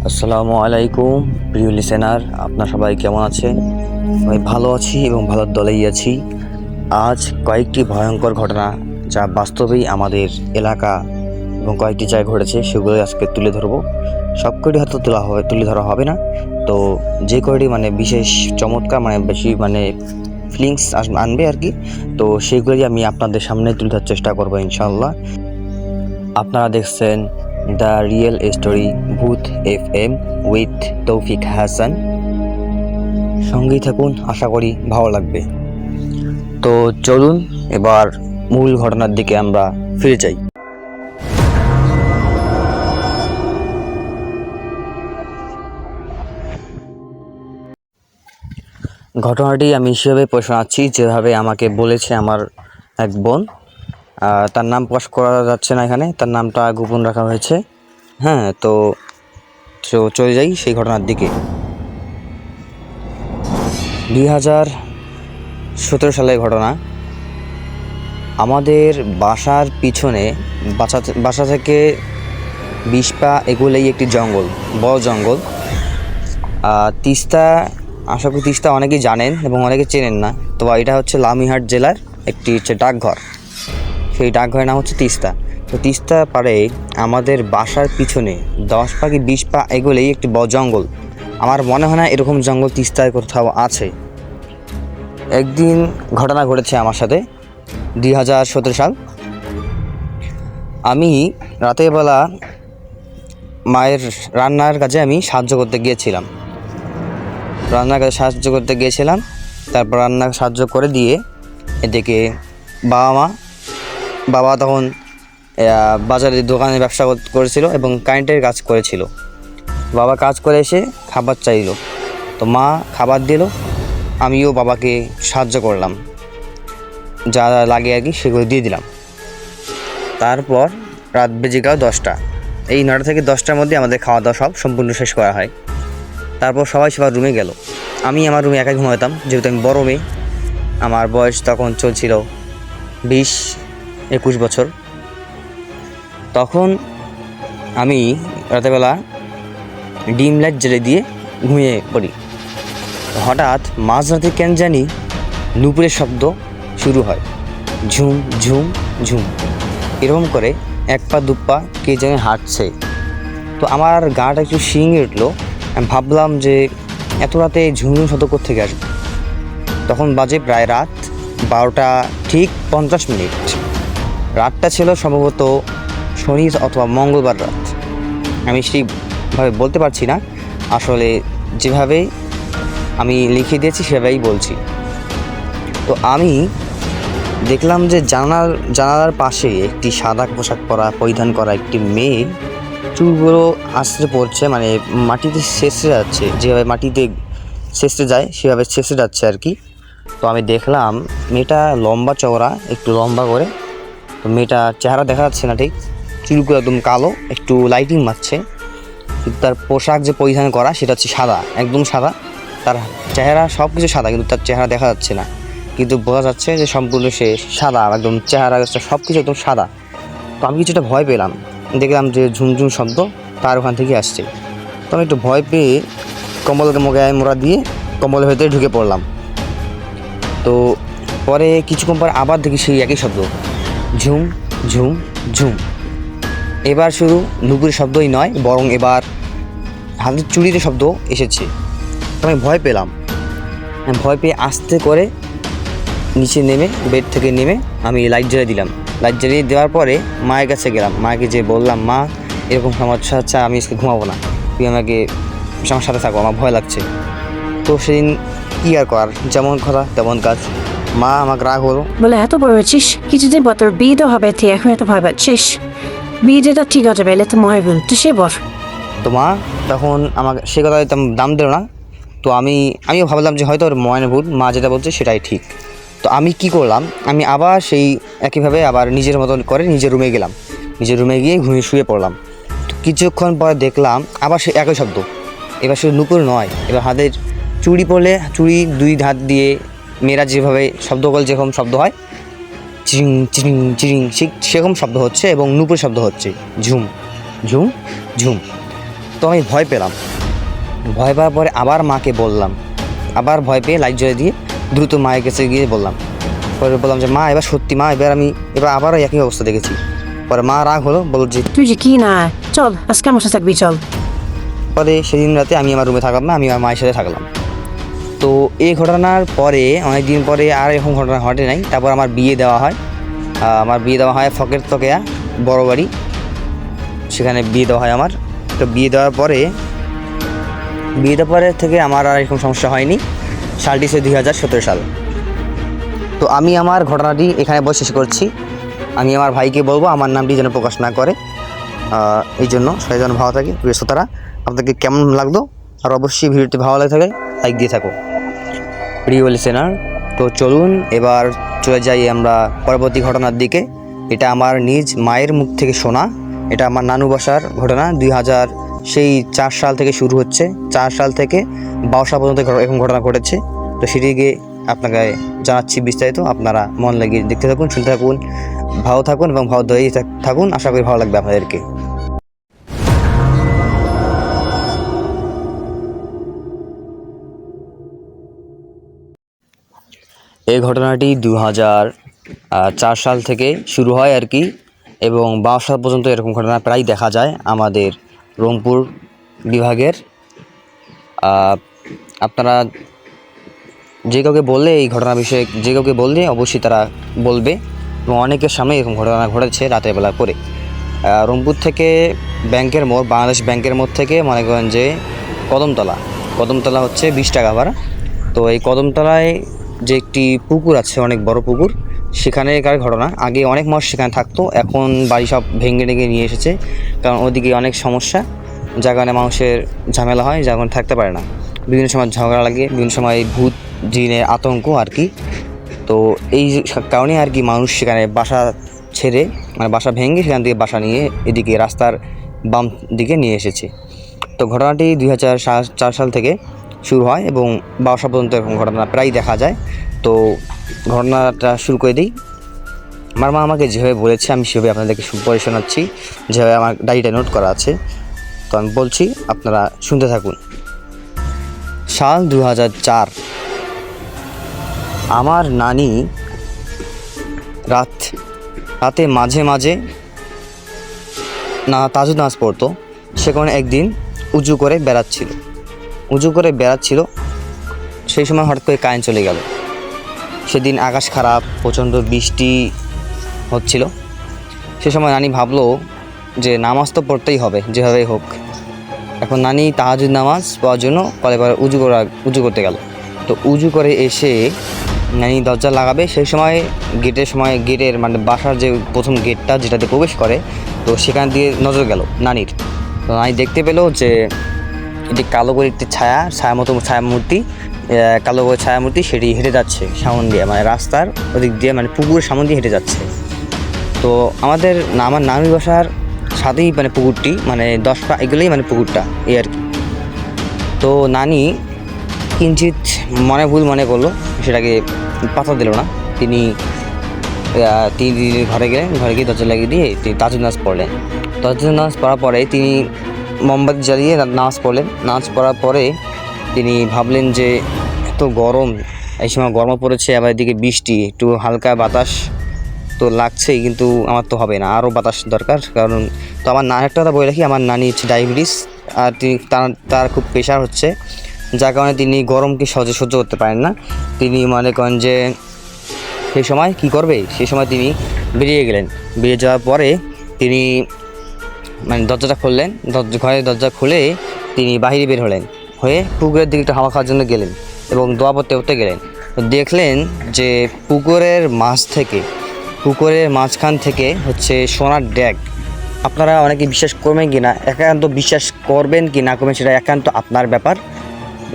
আসসালামু আলাইকুম প্রিয় লিসেনার, আপনার সবাই কেমন আছেন? আমি ভালো আছি এবং ভালোর দলেই আছি। আজ কয়েকটি ভয়ঙ্কর ঘটনা যা বাস্তবেই আমাদের এলাকা এবং কয়েকটি জায়গায় ঘটেছে সেগুলো আজকে তুলে ধরবো। সব কয়টি হয়তো তুলে ধরা হবে না, তো যে কয়টি বিশেষ চমৎকার বেশি ফিলিংস আনবে আর কি, তো সেগুলোই আমি আপনাদের সামনে তুলে ধরার চেষ্টা করবো ইনশাআল্লাহ। আপনারা দেখছেন দ্য রিয়েল স্টোরি ভূত FM উইথ তৌফিক হাসান। সঙ্গেই থাকুন, আশা করি ভালো লাগবে। তো চলুন এবার মূল ঘটনার দিকে আমরা ফিরে যাই। ঘটনাটি আমি সেভাবে শোনাচ্ছি যেভাবে আমাকে বলেছে আমার এক বোন। তার নাম প্রকাশ করা যাচ্ছে না এখানে, তার নামটা গোপন রাখা হয়েছে। হ্যাঁ, তো চলে যাই সেই ঘটনার দিকে। 2017 সালের ঘটনা। আমাদের বাসার পিছনে বাসা থেকে 20 পা এগোলেই একটি জঙ্গল, বড় জঙ্গল। তিস্তা, আশা করি তিস্তা অনেকেই জানেন এবং অনেকে চেনেন না। তো এটা হচ্ছে লামিহাট জেলার একটি ডাকঘর। সেই ডাকঘরের নাম হচ্ছে তিস্তা। তো তিস্তা পাড়ে আমাদের বাসার পিছনে 10 পা কি 20 পা এগোলেই একটি বড় জঙ্গল। আমার মনে হয় না এরকম জঙ্গল তিস্তায় কোথাও আছে। একদিন ঘটনা ঘটেছে আমার সাথে। 2017 সাল। আমি রাতের বেলা মায়ের রান্নার কাজে আমি সাহায্য করতে গিয়েছিলাম। তারপর রান্না সাহায্য করে দিয়ে এদিকে বাবা তখন বাজারে দোকানে ব্যবসা করেছিল এবং কারেন্টের কাজ করেছিল। বাবা কাজ করে এসে খাবার চাইলো, তো মা খাবার দিল, আমিও বাবাকে সাহায্য করলাম, যা লাগে আর কি সেগুলো দিয়ে দিলাম। তারপর রাত বেজে গেল 10টা। এই 9টা থেকে 10টার মধ্যে আমাদের খাওয়া দাওয়া সব সম্পূর্ণ শেষ করা হয়। তারপর সবাই সবার রুমে গেল। আমি আমার রুমে একাই ঘুমাতাম, যেহেতু আমি বড় মেয়ে। আমার বয়স তখন চলছিল 20-21 বছর। তখন আমি রাতেরবেলা ডিম লাইট জ্বেলে দিয়ে ঘুমিয়ে পড়ি। হঠাৎ মাঝরাতে কেন জানি নুপুরের শব্দ শুরু হয়, ঝুম ঝুম ঝুম এরকম করে 1 পা 2 পা কে যেন হাঁটছে। তো আমার গাটা একটু শিঙে উঠলো। আমি ভাবলাম যে এত রাতে ঝুমঝুম শব্দ কোত্থেকে আসবে। তখন বাজে প্রায় রাত 12টা ঠিক 50 মিনিট। রাতটা ছিল সম্ভবত শনি অথবা মঙ্গলবার রাত। আমি সেইভাবে বলতে পারছি না, আসলে যেভাবে আমি লিখে দিয়েছি সেভাবেই বলছি। তো আমি দেখলাম যে জানালার পাশে একটি সাদা পোশাক পরিধান করা একটি মেয়ে চুলগুলো আছড়ে পড়ছে, মাটিতে ছেঁচড়ে যাচ্ছে, যেভাবে মাটিতে ছেঁচড়ে যায় সেভাবে ছেঁচড়ে যাচ্ছে আর কি। তো আমি দেখলাম মেয়েটা লম্বা চওড়া, একটু লম্বা করে। তো মেয়েটার চেহারা দেখা যাচ্ছে না ঠিক, চুলগুলো একদম কালো, একটু লাইটিং মারছে। কিন্তু তার পোশাক যে পরিধান করা সেটা হচ্ছে সাদা, একদম সাদা। তার চেহারা সব কিছু সাদা, কিন্তু তার চেহারা দেখা যাচ্ছে না, কিন্তু বোঝা যাচ্ছে যে সম্পূর্ণ সে সাদা, একদম চেহারা সব কিছু একদম সাদা। তো আমি কিছুটা ভয় পেলাম, দেখলাম যে ঝুমঝুম শব্দ তার ওখান থেকে আসছে। তো আমি একটু ভয় পেয়ে কম্বলকে গায়ে মোড়া দিয়ে কম্বলের ভেতরে ঢুকে পড়লাম। তো পরে কিছুক্ষণ পর আবার দেখি সেই একই শব্দ, ঝুম ঝুম ঝুম। এবার শুধু নুপুরের শব্দই নয়, বরং এবার হাতের চুড়ির শব্দ এসেছে। তো আমি ভয় পেলাম। ভয় পেয়ে আস্তে করে নিচে নেমে, বেড থেকে নেমে আমি লাইট জ্বালিয়ে দিলাম। লাইট জ্বালিয়ে দেওয়ার পরে মায়ের কাছে গেলাম। মাকে যে বললাম, মা এরকম সমস্যা হচ্ছে, আমি আজকে ঘুমাবো না, তুই আমাকে আমার সাথে থাকো, আমার ভয় লাগছে। তো সেদিন কী আর করার, যেমন কথা তেমন কাজ। মা আমাকে রাগ হলো, বলে এত বড় হচ্ছিস, কিছুদিন পর তোর বিয়ে তো হবে, তুই এখন এত ভয় পাচ্ছিস, বিয়েটা ঠিক আছে বেলে তো মনে হয় তুই সে বল। তো মা তখন আমাকে সে কথা দাম দিল না। তো আমিও ভাবলাম যে হয়তো ওর ময়না ভুল, মা যেটা বলছে সেটাই ঠিক। তো আমি কি করলাম, আমি আবার সেই একইভাবে আবার নিজের মতন করে নিজের রুমে গেলাম। নিজের রুমে গিয়ে ঘুমিয়ে শুয়ে পড়লাম। তো কিছুক্ষণ পরে দেখলাম আবার সেই একই শব্দ। এবার শুধু নুপুর নয়, এবার হাতের চুড়ি পরলে চুড়ি 2 হাত দিয়ে মেয়েরা যেভাবে শব্দ করলে যেরকম শব্দ হয়, চিরিং চিরিং চিরিং, সেরকম শব্দ হচ্ছে এবং নুপুর শব্দ হচ্ছে, ঝুম ঝুম ঝুম। তো আমি ভয় পেলাম। ভয় পাওয়ার পরে আবার মাকে বললাম, আবার ভয় পেয়ে লাইট জ্বলে দিয়ে দ্রুত মায়ের কাছে গিয়ে বললাম। পরে বললাম যে মা এবার সত্যি মা, এবার আবারও একই অবস্থা দেখেছি। পরে মা রাগ হলো, বলল যে তুই যে কি না, চল আজকে আমার সাথে থাকবি চল। পরে সেদিন রাতে আমি আমার রুমে থাকলাম না, আমি আমার মায়ের সাথে থাকলাম। তো এই ঘটনার পরে অনেক দিন পরে আর এরকম ঘটনা ঘটে নাই। তারপর আমার বিয়ে দেওয়া হয়। আমার বিয়ে দেওয়া হয় ফকের তকেয়া বড় বাড়ি, সেখানে বিয়ে দেওয়া হয় আমার। তো বিয়ে দেওয়ার পরে থেকে আমার আর এরকম সমস্যা হয়নি। সালটি সে 2017 সাল। তো আমি আমার ঘটনাটি এখানে বসে শেষ করছি। আমি আমার ভাইকে বলবো আমার নামটি যেন প্রকাশ না করে, এই জন্য সবাই যেন ভালো থাকে। প্রিয় শ্রোতারা, আপনাদেরকে কেমন লাগলো আর অবশ্যই ভিডিওটি ভালো লাগে থাকে লাইক দিয়ে থাকো প্রিয় লিসেনার। তো চলুন এবার চলে যাই আমরা পরবর্তী ঘটনার দিকে। এটা আমার নিজ মায়ের মুখ থেকে শোনা, এটা আমার নানু বাসার ঘটনা। 2004 সাল থেকে শুরু হচ্ছে, 4 সাল থেকে 22 সাল পর্যন্ত এরকম ঘটনা ঘটেছে। তো সেটিকে আপনাকে জানাচ্ছি বিস্তারিত। আপনারা মন লাগিয়ে দেখতে থাকুন, শুনতে থাকুন, ভালো থাকুন এবং ভালো দয়ে থাকুন। আশা করি ভালো লাগবে আপনাদেরকে। এই ঘটনাটি 2004 সাল থেকে শুরু হয় আর কি, এবং 22 সাল পর্যন্ত এরকম ঘটনা প্রায় দেখা যায় আমাদের রংপুর বিভাগের। আপনারা যে কাউকে বললে এই ঘটনা বিষয়ে, যে কাউকে বললে অবশ্যই তারা বলবে, এবং অনেকের সামনে এরকম ঘটনা ঘটেছে রাতের বেলা করে। রংপুর থেকে ব্যাংকের মোড়, বাংলাদেশ ব্যাংকের মোড় থেকে মনে করেন যে কদমতলা হচ্ছে 20 টাকা ভাড়া। তো এই কদমতলায় যে একটি পুকুর আছে, অনেক বড় পুকুর, সেখানেকার ঘটনা। আগে অনেক মানুষ সেখানে থাকতো, এখন বাড়ি সব ভেঙে টেঙে নিয়ে এসেছে, কারণ ওদিকে অনেক সমস্যা, যার কারণে মানুষের ঝামেলা হয়, যার কারণে থাকতে পারে না। বিভিন্ন সময় ঝগড়া লাগে, বিভিন্ন সময় ভূত জিনের আতঙ্ক আর কি। তো এই কারণে আর কি মানুষ সেখানে বাসা ছেড়ে, মানে বাসা ভেঙে সেখান থেকে বাসা নিয়ে এদিকে রাস্তার বাম দিকে নিয়ে এসেছে। তো ঘটনাটি 2004 সাল থেকে শুরু হয় এবং 22 সাল পর্যন্ত এরকম ঘটনা প্রায় দেখা যায়। তো ঘটনাটা শুরু করে দিই। আমার মা আমাকে যেভাবে বলেছে আমি সেভাবে আপনাদেরকে পড়ে শোনাচ্ছি, যেভাবে আমার ডায়েরিটা নোট করা আছে। তো আমি বলছি, আপনারা শুনতে থাকুন। সাল 2004। আমার নানি রাতে মাঝে মাঝে তাহাজ্জুদ নামাজ পড়তো। সেখানে একদিন উজু করে বেড়াচ্ছিল। সেই সময় হঠাৎ করে কারেন্ট চলে গেল। সেদিন আকাশ খারাপ, প্রচণ্ড বৃষ্টি হচ্ছিল। সে সময় নানি ভাবলো যে নামাজ তো পড়তেই হবে যেভাবেই হোক। এখন নানি তাহাজ্জুদ নামাজ পড়ার জন্য কলেবার উজু করতে গেল। তো উজু করে এসে নানি দরজা লাগাবে, সেই সময় গেটের মানে বাসার যে প্রথম গেটটা যেটাতে প্রবেশ করে, তো সেখান দিয়ে নজর গেল নানির। তো নানি দেখতে পেলো যে এটি কালো করে একটি কালো করে ছায়ামূর্তি সেটি হেঁটে যাচ্ছে সামন দিয়ে, মানে রাস্তার ওদিক দিয়ে, মানে পুকুরের সামন দিয়ে হেঁটে যাচ্ছে। তো আমার নানির বাসার সাথেই মানে পুকুরটি, মানে 10 পা এগুলোই মানে পুকুরটা, এই আর কি। তো নানি কিঞ্চিত ভুল মনে করলো, সেটাকে পাতা দিল না। তিনি ঘরে গিয়ে দরজা লাগিয়ে দিয়ে তিনি তাহাজ্জুদ নামাজ পড়লেন। তাহাজ্জুদ নামাজ পড়ার পরে তিনি মোমবাতি জ্বালিয়ে নামাজ পড়লেন। নামাজ পড়ার পরে তিনি ভাবলেন যে এত গরম, এই সময় গরম পড়েছে, আবার এদিকে বৃষ্টি, একটু হালকা বাতাস তো লাগছেই, কিন্তু আমার তো হবে না, আরও বাতাস দরকার। কারণ তো আমার একটা কথা বলে রাখি, আমার নানি হচ্ছে ডায়াবেটিস, আর তার খুব প্রেশার হচ্ছে, যার কারণে তিনি গরমকে সহজে সহ্য করতে পারেন না। তিনি মনে করেন যে সেই সময় কী করবে, সেই সময় তিনি বেরিয়ে গেলেন। বেরিয়ে যাওয়ার পরে তিনি মানে দরজাটা খুললেন, ঘরের দরজা খুলে তিনি বাহিরে বের হয়ে পুকুরের দিকে একটু হাওয়া খাওয়ার জন্য গেলেন এবং দোয়া পড়তে গেলেন। তো দেখলেন যে পুকুরের মাঝখান থেকে হচ্ছে সোনার ড্যাগ। আপনারা অনেকে বিশ্বাস করবেন কি না, একান্ত বিশ্বাস করবেন কি না করবেন সেটা একান্ত আপনার ব্যাপার।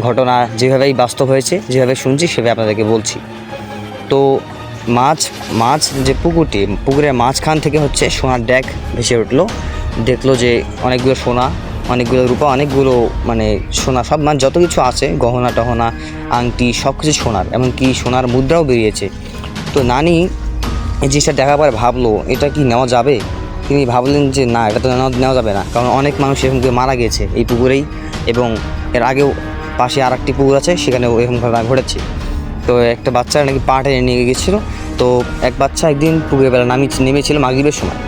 ঘটনা যেভাবেই বাস্তব হয়েছে, যেভাবে শুনছি সেভাবে আপনাদেরকে বলছি। তো মাছ যে পুকুরের মাঝখান থেকে হচ্ছে সোনার ড্যাগ ভেসে উঠলো। দেখলো যে অনেকগুলো সোনা, অনেকগুলো রূপা, অনেকগুলো মানে সোনা, সব মানে যত কিছু আছে, গহনা টহনা, আংটি, সব কিছু সোনার, এমনকি সোনার মুদ্রাও বেরিয়েছে। তো নানি এই জিনিসটা দেখার পরে ভাবলো এটা কি নেওয়া যাবে, তিনি ভাবলেন যে না, এটা তো নেওয়া যাবে না, কারণ অনেক মানুষ এরকম করে মারা গিয়েছে এই পুকুরেই, এবং এর আগেও পাশে আর একটি পুকুর আছে, সেখানেও এরকম ঘটনা ঘটেছে। তো একটা বাচ্চা নাকি পা টেনে নিয়ে গিয়েছিলো। তো এক বাচ্চা একদিন পুকুরে বেলা নেমেছিল মাগরিবের সময়।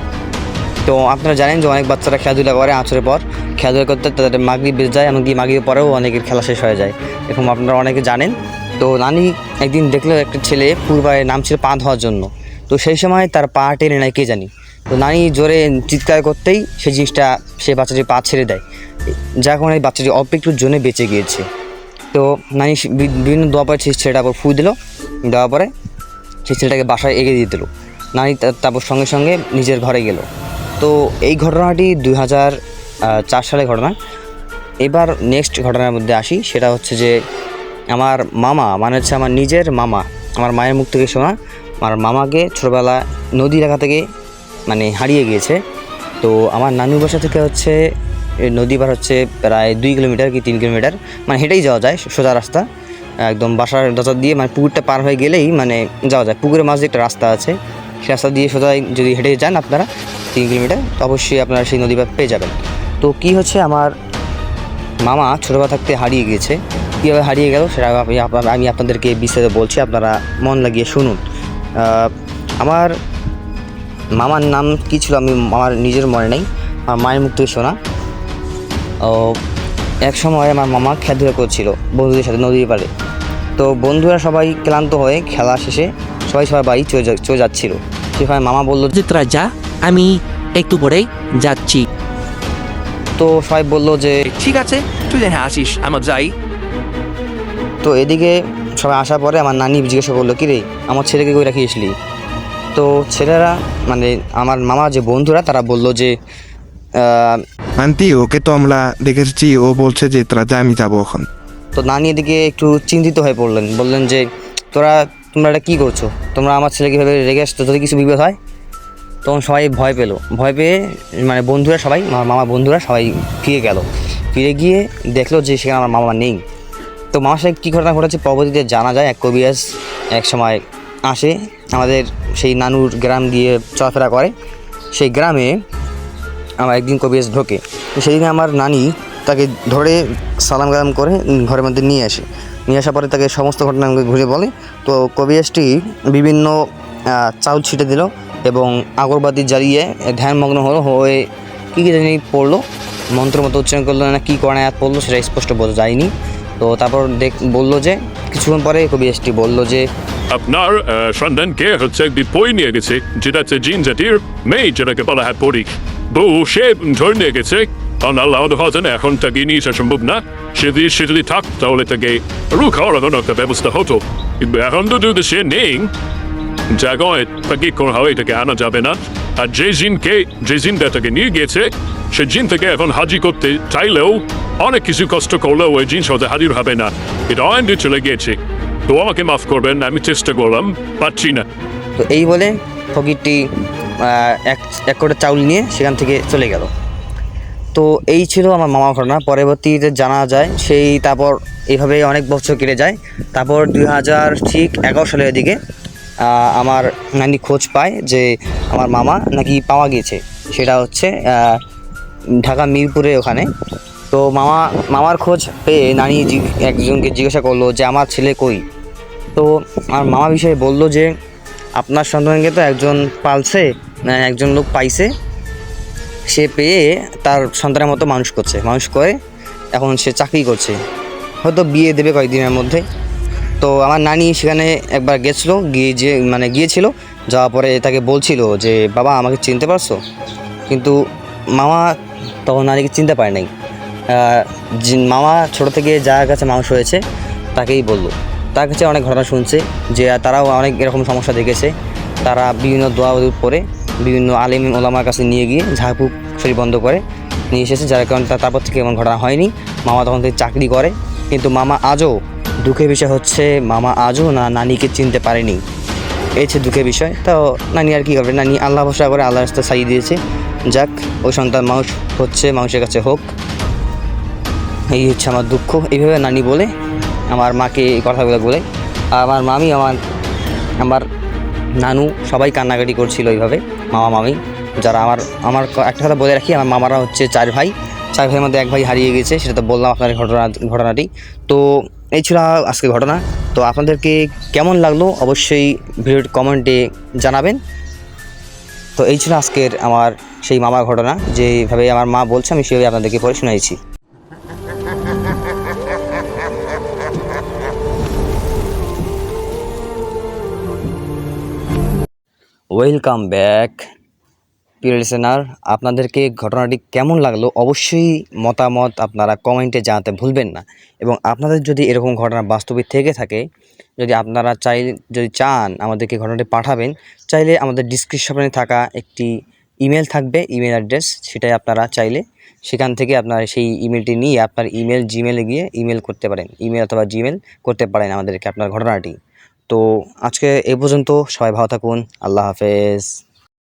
তো আপনারা জানেন যে অনেক বাচ্চারা খেলাধুলা করে আঁচড়ের পর, খেলাধুলা করতে তাদের মাগরিব বেজে যায়, এমনকি মাগরিবের পরেও অনেকের খেলা শেষ হয়ে যায়, এরকম আপনারা অনেকে জানেন। তো নানি একদিন দেখলো একটা ছেলে পুকুরে নামছিল পা ধোয়ার জন্য। তো সেই সময় তার পা টেনে নেয় কে জানি। তো নানি জোরে চিৎকার করতেই সেই জিনিসটা, সে বাচ্চাটি পা ছেড়ে দেয়, যার কারণে বাচ্চাটি অল্প একটুর জন্য বেঁচে গিয়েছে। তো নানি বিভিন্ন দোয়া পরে সেই ছেলেটার উপর ফু দিল, দেওয়ার পরে সেই ছেলেটাকে বাসায় এগিয়ে দিয়ে দিল। নানি তারপর সঙ্গে সঙ্গে নিজের ঘরে গেল। তো এই ঘটনাটি 2004 সালের ঘটনা। এবার নেক্সট ঘটনার মধ্যে আসি, সেটা হচ্ছে যে আমার মামা, মানে হচ্ছে আমার নিজের মামা, আমার মায়ের মুখ থেকে শোনা, আমার মামাকে ছোটোবেলা নদী এলাকা থেকে মানে হারিয়ে গিয়েছে। তো আমার নানুর বাসা থেকে হচ্ছে নদী পার হচ্ছে প্রায় 2 কিলোমিটার কি 3 কিলোমিটার, মানে হেঁটেই যাওয়া যায়, সোজা রাস্তা একদম বাসার দরজা দিয়ে, মানে পুকুরটা পার হয়ে গেলেই মানে যাওয়া যায়। পুকুরের মাঝে একটা রাস্তা আছে, সেই রাস্তা দিয়ে সোজা যদি হেঁটে যান আপনারা 3 কিলোমিটার, তো অবশ্যই আপনারা সেই নদী পার পেয়ে যাবেন। তো কি হচ্ছে, আমার মামা ছোটোবেলা থাকতে হারিয়ে গিয়েছে। কীভাবে হারিয়ে গেল সেটা আমি আপনাদেরকে বিস্তারিত বলছি, আপনারা মন লাগিয়ে শুনুন। আমার মামার নাম কী ছিল আমি আমার নিজের মনে নেই, আমার মায়ের মুখ থেকে শোনা। এক সময় আমার মামা খেলাধুলা করছিল বন্ধুদের সাথে নদীর পাড়ে। তো বন্ধুরা সবাই ক্লান্ত হয়ে খেলা শেষে সবাই বাড়ি চলে যাচ্ছিল। সেখানে মামা বললো যে তোরা যা, আমি একটু পরেই যাচ্ছি। তো সবাই বললো যে ঠিক আছে, তুই দেখে আসিস, আমার যাই। তো এদিকে সবাই আসার পরে আমার নানি জিজ্ঞাসা করলো, কী রে আমার ছেলেকে কই রাখিসলি? তো ছেলেরা মানে আমার মামা যে বন্ধুরা তারা বললো যে আন্টি ওকে তো আমরা দেখেছি, ও বলছে যে তোরা যা, আমি যাবো এখন। তো নানি এদিকে একটু চিন্তিত হয়ে বললেন যে তোমরা এটা কী করছো? তোমরা আমার ছেলেকে ভেবে রেগে আসতো, যদি কিছু বিপদ হয়। তখন সবাই ভয় পেয়ে মানে বন্ধুরা সবাই, আমার মামা বন্ধুরা সবাই ফিরে গিয়ে দেখলো যে সেখানে আমার মামা নেই। তো মামার সাথে কী ঘটনা ঘটেছে পরবর্তীতে জানা যায়। এক কবিরাজ এক সময় আসে আমাদের সেই নানুর গ্রাম দিয়ে চলাফেরা করে, সেই গ্রামে আমার একদিন কবিরাজ ঢোকে। তো সেই দিনে আমার নানি তাকে ধরে সালাম গালাম করে ঘরের মধ্যে নিয়ে আসার পরে তাকে সমস্ত ঘটনা আমাকে ঘুরে বলে। তো কবিরাজটি বিভিন্ন চাউল ছিটে দিল এবং আগরবাতি জ্বালিয়ে ধ্যানমগ্ন হয়ে কী জানি পড়লো, মন্ত্র মতো উচ্চারণ করলো না কী কোরআন আয়াত পড়লো সেটা স্পষ্ট বোঝা যায়নি। তো তারপর বললো যে কিছুক্ষণ পরে কবিরাজটি বললো যে আপনার সন্তানকে হচ্ছে একটি বই নিয়ে গেছে, যেটা হচ্ছে জিন জাতির মেয়ে, যেটাকে বলা হয় পরী। বউ সে ধরে নিয়ে গেছে, কারণ আল্লাহ জানে এখন তাকে নিয়ে আসা সম্ভব না। সে যদি থাক তাহলে তাকে রুখার কোনো একটা ব্যবস্থা হতো, কিন্তু এখন তো যদি সে নেই, জায়গায় তাকে কোনো হয় এটাকে আনা যাবে না। আর যে জিনটা তাকে নিয়ে গিয়েছে, সে জিন থেকে এখন হাজির করতে চাইলেও অনেক কিছু কষ্ট করলেও ওই জিন সাথে হাজির হবে না, এটা আইন চলে গিয়েছে। তো আমাকে মাফ করবেন, আমি চেষ্টা করলাম, পাচ্ছি না। তো এই বলে ফকিরটি এক কোটা চাউল নিয়ে সেখান থেকে চলে গেল। তো এই ছিল আমার মামা ঘটনা। পরবর্তীতে জানা যায় তারপর এইভাবে অনেক বছর কেটে যায়। তারপর 2011 সালের দিকে আমার নানি খোঁজ পায় যে আমার মামা নাকি পাওয়া গিয়েছে, সেটা হচ্ছে ঢাকা মিরপুরে ওখানে। তো মামার খোঁজ পেয়ে নানি একজনকে জিজ্ঞাসা করলো যে আমার ছেলে কই? তো আমার মামা বিষয়ে বলল যে আপনার সন্তানকে তো একজন পালছে, একজন লোক পাইছে, সে পেয়ে তার সন্তানের মতো মানুষ করে এখন সে চাকরি করছে, হয়তো বিয়ে দেবে কয়েকদিনের মধ্যে। তো আমার নানি সেখানে একবার গিয়েছিল, যাওয়ার পরে তাকে বলছিল যে বাবা আমাকে চিনতে পারছো? কিন্তু মামা তখন নানিকে চিনতে পারে নাই। মামা ছোটো থেকে যার কাছে মানুষ হয়েছে তাকেই বললো, তার কাছে অনেক ঘটনা শুনছে যে তারাও অনেক এরকম সমস্যা দেখেছে। তারা বিভিন্ন দোয়া পরে বিভিন্ন আলিম ওলামার কাছে নিয়ে গিয়ে ঝাড়ফুঁক শরীর বন্ধ করে নিয়ে এসেছে, যার কারণে তারপর থেকে এমন ঘটনা হয়নি। মামা তখন থেকে চাকরি করে, কিন্তু মামা আজও, দুঃখের বিষয় হচ্ছে মামা আজও নানিকে চিনতে পারেনি। এই হচ্ছে দুঃখের বিষয়। তো নানি আর কী করবে, নানি আল্লাহ ভরসা করে আল্লাহর রাস্তায় ছাড়িয়ে দিয়েছে। যাক, ওই সন্তান মানুষের কাছে হোক, এই হচ্ছে আমার দুঃখ। এইভাবে নানি বলে আমার মাকে এই কথাগুলো বলে, আর আমার মামি আমার নানু সবাই কান্নাকাটি করছিল এইভাবে, মামা মামি। যারা আমার আমার একটা কথা বলে রাখি, আমার মামারা হচ্ছে 4 ভাই। 4 ভাইয়ের মধ্যে 1 ভাই হারিয়ে গেছে, সেটা তো বললাম আপনার ঘটনাটি। তো এই ছিল আজকের ঘটনা। তো আপনাদেরকে কেমন লাগলো অবশ্যই ভিডিওর কমেন্টে জানাবেন। তো এই ছিল আজকের আমার সেই মামার ঘটনা, যেভাবে আমার মা বলছে আমি সেভাবে আপনাদেরকে পড়ে শোনাইছি। ওয়েলকাম ব্যাক প্রিয় লিসেনার। আপনাদেরকে ঘটনাটি কেমন লাগলো অবশ্যই মতামত আপনারা কমেন্টে জানাতে ভুলবেন না। এবং আপনাদের যদি এরকম ঘটনা বাস্তবে থেকে থাকে, যদি আপনারা যদি চান আমাদেরকে ঘটনাটি পাঠাবেন, চাইলে আমাদের ডিসক্রিপশনে থাকা একটি ইমেল থাকবে, ইমেল অ্যাড্রেস, সেটাই আপনারা চাইলে সেখান থেকে আপনারা সেই ইমেলটি নিয়ে আপনার জিমেলে গিয়ে ইমেল করতে পারেন, ইমেল অথবা জিমেল করতে পারেন আমাদেরকে আপনার ঘটনাটি। তো আজকে এই পর্যন্ত, সবাই ভালো থাকুন, আল্লাহ হাফেজ।